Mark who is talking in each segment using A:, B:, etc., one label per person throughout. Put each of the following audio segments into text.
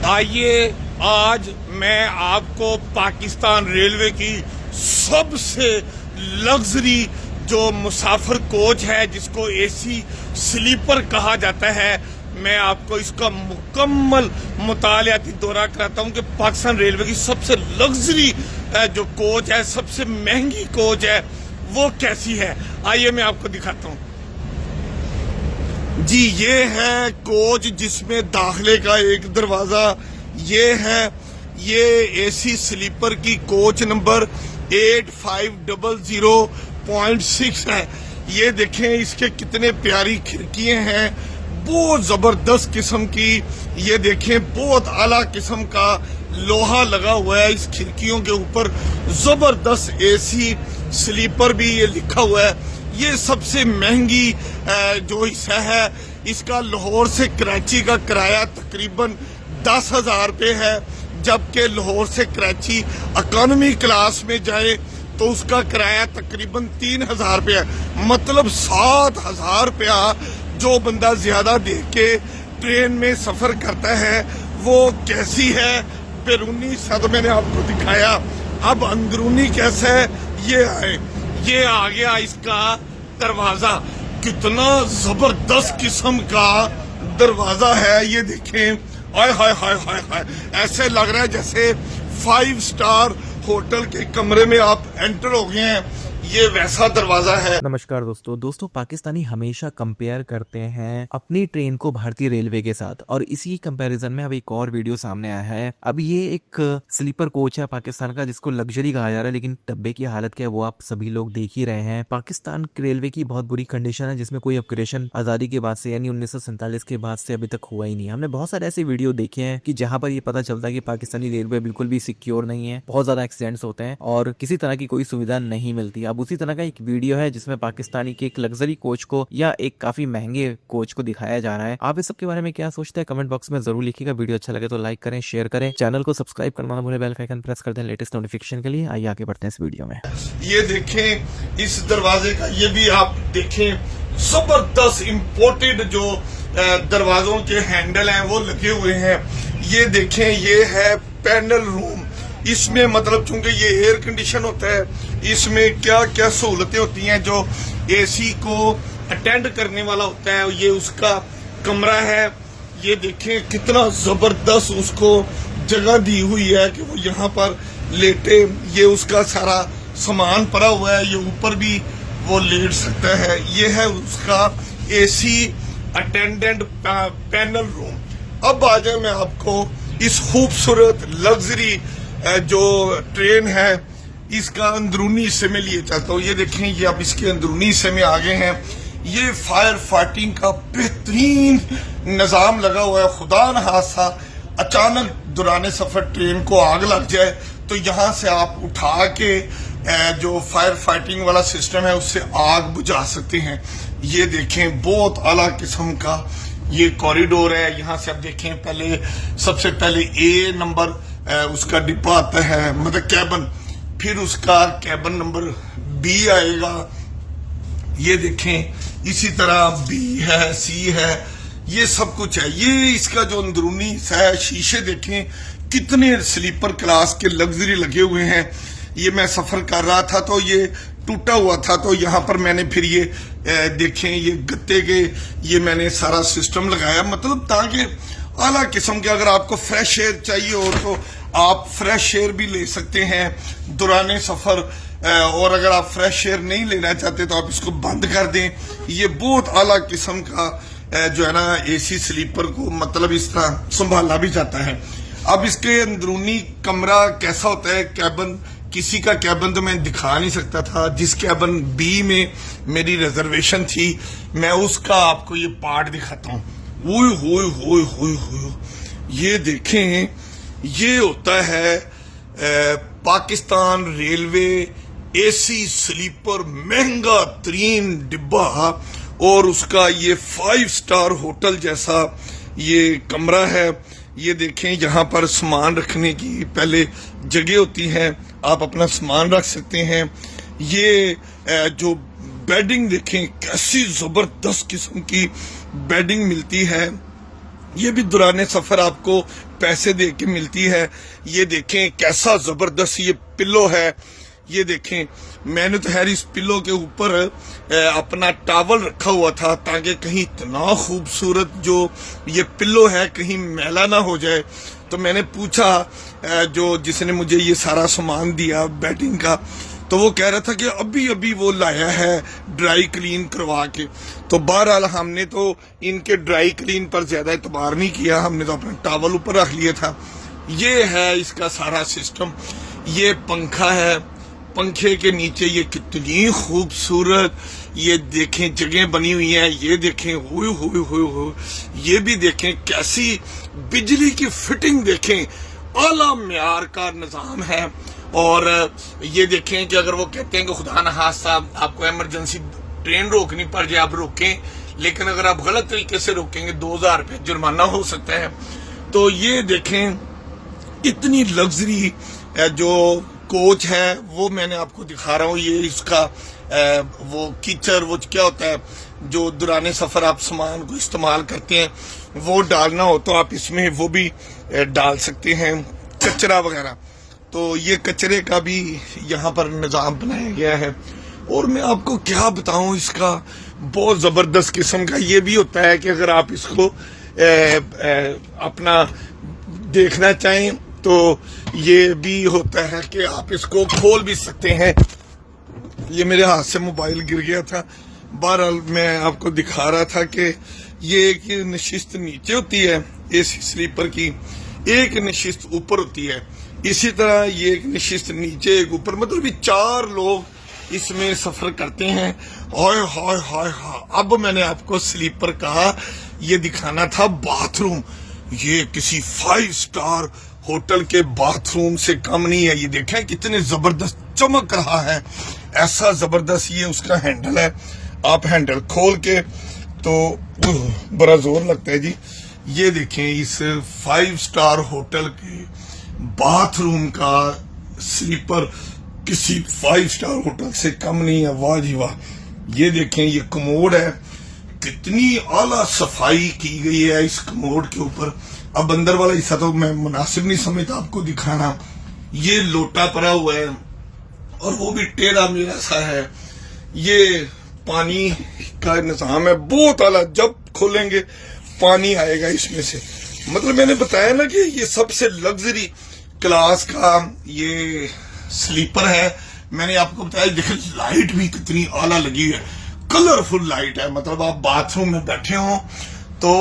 A: आइए आज मैं आपको पाकिस्तान रेलवे की सबसे लग्जरी जो मुसाफिर कोच है जिसको एसी स्लीपर कहा जाता है, मैं आपको इसका मुकम्मल मुतालियाती दौरा कराता हूं कि पाकिस्तान रेलवे की सबसे लग्जरी जो कोच है, सबसे महंगी कोच है, वो कैसी है। आइए मैं आपको दिखाता हूं जी। ये है कोच जिसमें दाखिले का एक दरवाजा ये है। ये एसी स्लीपर की कोच नंबर 8500.6 है। ये देखें इसके कितने प्यारी खिड़कियां हैं, बहुत जबरदस्त किस्म की। ये देखें बहुत आला किस्म का लोहा लगा हुआ है इस खिड़कियों के ऊपर। जबरदस्त एसी स्लीपर भी ये लिखा हुआ है। ये सबसे महंगी जो हिस्सा है इसका लाहौर से कराची का किराया तकरीबन 10,000 रुपये है, जबकि लाहौर से कराची इकोनॉमी क्लास में जाए तो उसका किराया तकरीबन 3,000 रुपये है। मतलब 7,000 रुपया जो बंदा ज्यादा दे के ट्रेन में सफर करता है वो कैसी है। बैरूनी सद मैंने आपको दिखाया, अब अंदरूनी कैसा है ये आए। ये आ गया इसका दरवाजा, कितना जबरदस्त किस्म का दरवाजा है। ये देखें, हाय हाय हाय हाय हाय, ऐसे लग रहा है जैसे 5 स्टार होटल के कमरे में आप एंटर हो गए हैं। ये वैसा दरवाजा है।
B: नमस्कार दोस्तों पाकिस्तानी हमेशा कंपेयर करते हैं अपनी ट्रेन को भारतीय रेलवे के साथ, और इसी कंपैरिजन में अब एक और वीडियो सामने आया है। अब ये एक स्लीपर कोच है पाकिस्तान का जिसको लग्जरी कहा जा रहा है, लेकिन डब्बे की हालत क्या है वो आप सभी लोग देख ही रहे हैं। पाकिस्तान रेलवे की बहुत बुरी कंडीशन है जिसमें कोई अपग्रेडेशन आजादी के बाद से यानी 1947 के बाद से अभी तक हुआ ही नहीं। हमने बहुत सारे ऐसे वीडियो देखे हैं कि जहां पर ये पता चलता है कि पाकिस्तानी रेलवे बिल्कुल भी सिक्योर नहीं है, बहुत ज्यादा एक्सीडेंट्स होते हैं और किसी तरह की कोई सुविधा नहीं मिलती। अब उसी तरह का एक वीडियो है जिसमें पाकिस्तानी के एक लग्जरी कोच को या एक काफी महंगे कोच को दिखाया जा रहा है। आप इस सब के बारे में क्या सोचते हैं कमेंट बॉक्स में जरूर लिखिएगा। वीडियो अच्छा लगे तो लाइक करें, शेयर करें, चैनल को सब्सक्राइब करना ना भूलें, बेल का आइकन प्रेस कर दें लेटेस्ट नोटिफिकेशन के लिए। आइए आगे बढ़ते हैं इस वीडियो में।
A: ये देखें इस दरवाजे का, ये भी आप देखें जबरदस्त इम्पोर्टेड जो दरवाजों के हैंडल हैं वो लगे हुए हैं। ये देखें, ये है पैनल रूम। इसमें मतलब चूंकि ये एयर कंडीशन होता है, इसमें क्या क्या सहूलतें होती हैं। जो एसी को अटेंड करने वाला होता है ये उसका कमरा है। ये देखें कितना जबरदस्त उसको जगह दी हुई है कि वो यहाँ पर लेटे। ये उसका सारा सामान पड़ा हुआ है, ये ऊपर भी वो लेट सकता है। ये है उसका एसी अटेंडेंट पैनल रूम। अब आ जाए मैं आपको इस खूबसूरत लग्जरी जो ट्रेन है इसका अंदरूनी हिस्से में लिए चाहता हूँ। ये देखें, ये अब इसके अंदरूनी हिस्से में आ गए हैं। ये फायर फाइटिंग का बेहतरीन निजाम लगा हुआ है। खुदा न खास्ता अचानक दौरान सफर ट्रेन को आग लग जाए तो यहाँ से आप उठा के जो फायर फाइटिंग वाला सिस्टम है उससे आग बुझा सकते हैं। ये देखें बहुत आला किस्म का ये कॉरिडोर है। यहाँ से आप देखें, पहले सबसे पहले ए नंबर उसका डिब्बा आता है, मतलब कैबन, फिर उसका कैबन नंबर बी आएगा। ये देखें इसी तरह बी है, सी है, ये सब कुछ है। ये इसका जो अंदरूनी हिस्सा है, शीशे देखें कितने स्लीपर क्लास के लग्जरी लगे हुए हैं। ये मैं सफर कर रहा था तो ये टूटा हुआ था, तो यहाँ पर मैंने फिर ये देखें ये गत्ते के ये मैंने सारा सिस्टम लगाया, मतलब ताकि आला किस्म के अगर आपको फ्रेश एयर चाहिए हो तो आप फ्रेश एयर भी ले सकते हैं दौरान सफर। और अगर आप फ्रेश एयर नहीं लेना चाहते तो आप इसको बंद कर दें। ये बहुत आला किस्म का जो है ना एसी स्लीपर को मतलब इस तरह संभाला भी जाता है। अब इसके अंदरूनी कमरा कैसा होता है, कैबन, किसी का कैबन तो मैं दिखा नहीं सकता था। जिस कैबन बी में मेरी रिजर्वेशन थी मैं उसका आपको ये पार्ट दिखाता हूँ। ये देखें, ये होता है पाकिस्तान रेलवे एसी स्लीपर महंगा तरीन डिब्बा, और उसका ये 5 स्टार होटल जैसा ये कमरा है। ये देखें यहाँ पर सामान रखने की पहले जगह होती है, आप अपना सामान रख सकते हैं। ये जो बेडिंग देखें कैसी जबरदस्त किस्म की बेडिंग मिलती है। ये भी दौरान सफर आपको पैसे दे के मिलती है। ये देखें कैसा जबरदस्त ये पिल्लो है। ये देखें, मैंने तो खैर इस पिल्लो के ऊपर अपना टॉवल रखा हुआ था ताकि कहीं इतना खूबसूरत जो ये पिल्लो है कहीं मैला ना हो जाए। तो मैंने पूछा जो जिसने मुझे ये सारा सामान दिया बेडिंग का, तो वो कह रहा था कि अभी अभी वो लाया है ड्राई क्लीन करवा के। तो बहरहाल हमने तो इनके ड्राई क्लीन पर ज्यादा एतबार नहीं किया, हमने तो अपना टॉवल ऊपर रख लिया था। ये है इसका सारा सिस्टम। ये पंखा है, पंखे के नीचे ये कितनी खूबसूरत ये देखें जगह बनी हुई है। ये देखें हुई ये भी देखें कैसी बिजली की फिटिंग देखें, आला म्यार का निजाम है। और ये देखें कि अगर वो कहते हैं कि खुदा न खास्ता आपको इमरजेंसी ट्रेन रोकनी पड़ जाए, आप रोकें, लेकिन अगर आप गलत तरीके से रोकेंगे 2000 रुपये जुर्माना हो सकता है। तो ये देखें इतनी लग्जरी जो कोच है वो मैंने आपको दिखा रहा हूँ। ये इसका वो कीचड़ वो क्या होता है जो दौरान सफर आप सामान को इस्तेमाल करते हैं, वो डालना हो तो आप इसमें वो भी डाल सकते हैं, कचरा वगैरह। तो ये कचरे का भी यहाँ पर निज़ाम बनाया गया है। और मैं आपको क्या बताऊं, इसका बहुत जबरदस्त किस्म का ये भी होता है कि अगर आप इसको अपना देखना चाहें तो ये भी होता है कि आप इसको खोल भी सकते हैं। ये मेरे हाथ से मोबाइल गिर गया था। बहरहाल मैं आपको दिखा रहा था कि ये एक नशिस्त नीचे होती है एसी स्लीपर की, एक नशिस्त ऊपर होती है। इसी तरह ये एक नशिस्त नीचे एक ऊपर, मतलब ये 4 लोग इसमें सफर करते हैं। हाय हाय हाय हाय। अब मैंने आपको स्लीपर कहा, ये दिखाना था बाथरूम। ये किसी 5 स्टार होटल के बाथरूम से कम नहीं है। ये देखें कितने जबरदस्त चमक रहा है, ऐसा जबरदस्त ये उसका हैंडल है। आप हैंडल खोल के तो बड़ा जोर लगता है जी। ये देखें इस 5 स्टार होटल के बाथरूम का स्लीपर किसी 5 स्टार होटल से कम नहीं है। वाह जी वाह। ये देखें ये कमोड है, कितनी आला सफाई की गई है इस कमोड के ऊपर। अब अंदर वाला हिस्सा तो मैं मुनासिब नहीं समझता आपको दिखाना। ये लोटा पड़ा हुआ है और वो भी टेढ़ा मेढ़ा सा है। ये पानी का निजाम है बहुत आला, जब खोलेंगे पानी आएगा इसमें से। मतलब मैंने बताया ना कि ये सबसे लग्जरी क्लास का ये स्लीपर है। मैंने आपको बताया, देखिए लाइट भी कितनी आला लगी है, कलरफुल लाइट है। मतलब आप बाथरूम में बैठे हो तो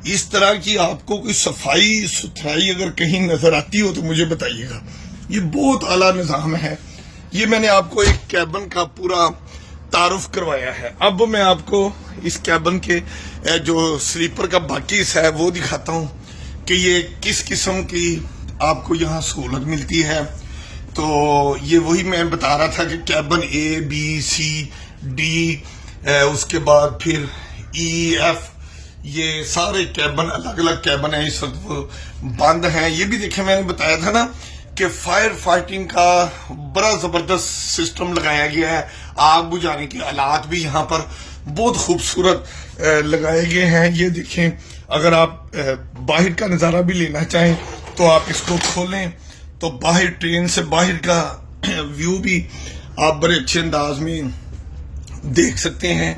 A: इस तरह की आपको कोई सफाई सुथराई अगर कहीं नजर आती हो तो मुझे बताइएगा। ये बहुत आला निजाम है। ये मैंने आपको एक कैबिन का पूरा तारुफ करवाया है। अब मैं आपको इस कैबिन के जो स्लीपर का बाकी हिस्सा है वो दिखाता हूँ कि ये किस किस्म की आपको यहाँ सहूलत मिलती है। तो ये वही मैं बता रहा था कि cabin A, B, C, D, उसके बाद फिर E, F, ये सारे कैबिन अलग अलग कैबिन है, इस वक्त बंद हैं। ये भी देखें मैंने बताया था ना कि फायर फाइटिंग का बड़ा जबरदस्त सिस्टम लगाया गया है। आग बुझाने के आलात भी यहाँ पर बहुत खूबसूरत लगाए गए हैं। ये देखें, अगर आप बाहर का नज़ारा भी लेना चाहें तो आप इसको खोलें तो बाहर ट्रेन से बाहर का व्यू भी आप बड़े अच्छे अंदाज में देख सकते हैं।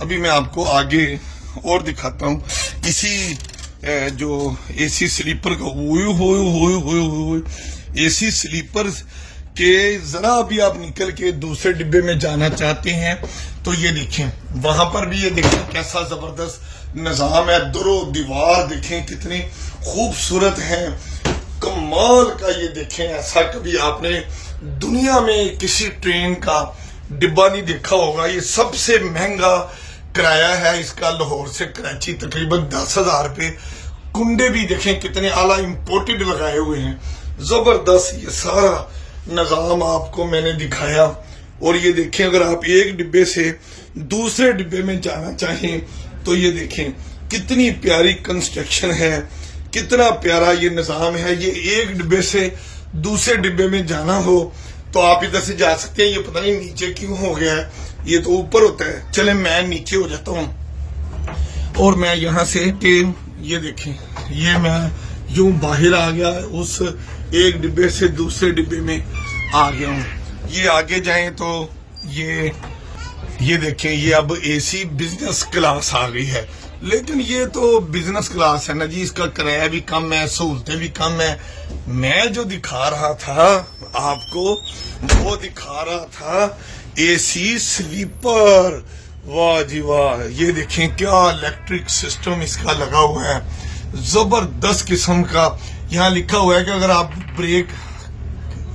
A: अभी मैं आपको आगे और दिखाता हूँ इसी जो एसी स्लीपर का। एसी स्लीपर के जरा अभी आप निकल के दूसरे डिब्बे में जाना चाहते हैं तो ये देखें, वहां पर भी ये देखें कैसा जबरदस्त निजाम है। दरो दीवार देखें कितनी खूबसूरत है, कमाल का। ये देखें, ऐसा कभी आपने दुनिया में किसी ट्रेन का डिब्बा नहीं देखा होगा। ये सबसे महंगा किराया है इसका लाहौर से कराची, तकरीबन 10,000 रुपये। कुंडे भी देखें कितने आला इंपोर्टेड लगाए हुए हैं, जबरदस्त। ये सारा निजाम आपको मैंने दिखाया। और ये देखें, अगर आप एक डिब्बे से दूसरे डिब्बे में जाना चाहें तो ये देखें कितनी प्यारी कंस्ट्रक्शन है, कितना प्यारा ये निजाम है। ये एक डिब्बे से दूसरे डिब्बे में जाना हो तो आप इधर से जा सकते हैं। ये पता नहीं नीचे क्यों हो गया है, ये तो ऊपर होता है। चले मैं नीचे हो जाता हूँ और मैं यहाँ से ये देखें, ये मैं यूं बाहर आ गया, उस एक डिब्बे से दूसरे डिब्बे में आ गया हूँ। ये आगे जाएं तो ये देखें, ये अब एसी बिजनेस क्लास आ गई है, लेकिन ये तो बिजनेस क्लास है ना जी, इसका किराया भी कम है, सहूलतें भी कम है। मैं जो दिखा रहा था आपको, वो दिखा रहा था एसी स्लीपर। वाह जी वाह, ये देखें क्या इलेक्ट्रिक सिस्टम इसका लगा हुआ है, जबरदस्त किस्म का। यहाँ लिखा हुआ है कि अगर आप ब्रेक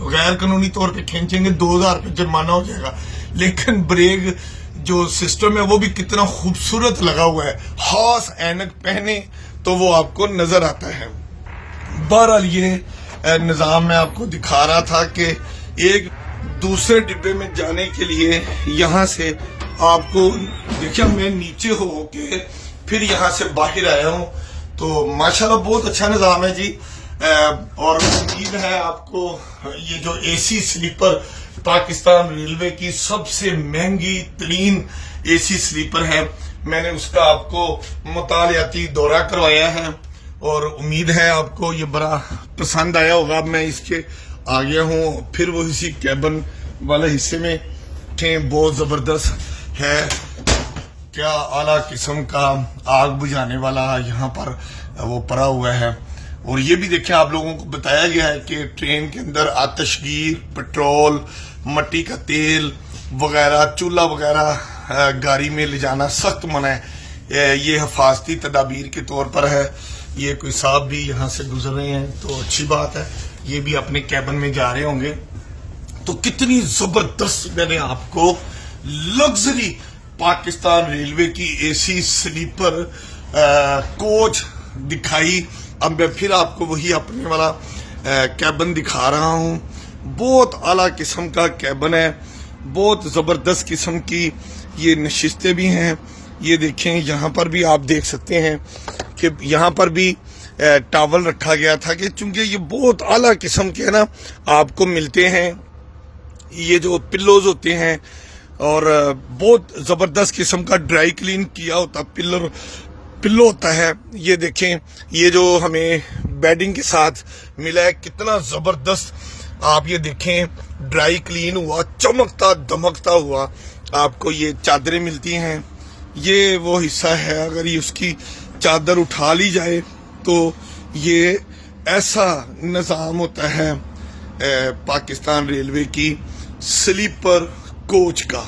A: गैर कानूनी तौर पे खींचेंगे 2000 रुपये जुर्माना हो जाएगा, लेकिन ब्रेक जो सिस्टम है वो भी कितना खूबसूरत लगा हुआ है। खास ऐनक पहने तो वो आपको नजर आता है। बहरहाल ये निजाम मैं आपको दिखा रहा था कि एक दूसरे डिब्बे में जाने के लिए यहाँ से आपको, देखिए मैं नीचे हो के फिर यहाँ से बाहर आया हूँ, तो माशाल्लाह बहुत अच्छा निजाम है जी। और उम्मीद है आपको ये जो एसी स्लीपर पाकिस्तान रेलवे की सबसे महंगी तरीन एसी स्लीपर है, मैंने उसका आपको मुतालियाती दौरा करवाया है और उम्मीद है आपको ये बड़ा पसंद आया होगा। अब मैं इसके आ गया हूँ, फिर वो इसी कैबिन वाले हिस्से में बहुत जबरदस्त है, क्या आला किस्म का आग बुझाने वाला यहाँ पर वो पड़ा हुआ है। और ये भी देखें, आप लोगों को बताया गया है कि ट्रेन के अंदर आतिशगीर, पेट्रोल, मट्टी का तेल वगैरह, चूल्हा वगैरह गाड़ी में ले जाना सख्त मना है। ये हिफाजती तदाबीर के तौर पर है। ये कोई साहब भी यहाँ से गुजर रहे हैं तो अच्छी बात है, ये भी अपने कैबिन में जा रहे होंगे। तो कितनी जबरदस्त मैंने आपको लग्जरी पाकिस्तान रेलवे की एसी स्लीपर कोच दिखाई। अब मैं फिर आपको वही अपने वाला कैबिन दिखा रहा हूँ। बहुत आला किस्म का कैबिन है, बहुत जबरदस्त किस्म की ये नशिस्तें भी हैं। ये देखें, यहाँ पर भी आप देख सकते हैं कि यहाँ पर भी टॉवल रखा गया था कि चूंकि ये बहुत आला किस्म के ना आपको मिलते हैं, ये जो पिल्लोज होते हैं, और बहुत जबरदस्त किस्म का ड्राई क्लीन किया होता पिल्लो होता है। ये देखें, ये जो हमें बेडिंग के साथ मिला है कितना जबरदस्त, आप ये देखें ड्राई क्लीन हुआ, चमकता दमकता हुआ आपको ये चादरें मिलती हैं। ये वो हिस्सा है, अगर ये उसकी चादर उठा ली जाए तो ये ऐसा निज़ाम होता है पाकिस्तान रेलवे की स्लीपर कोच का।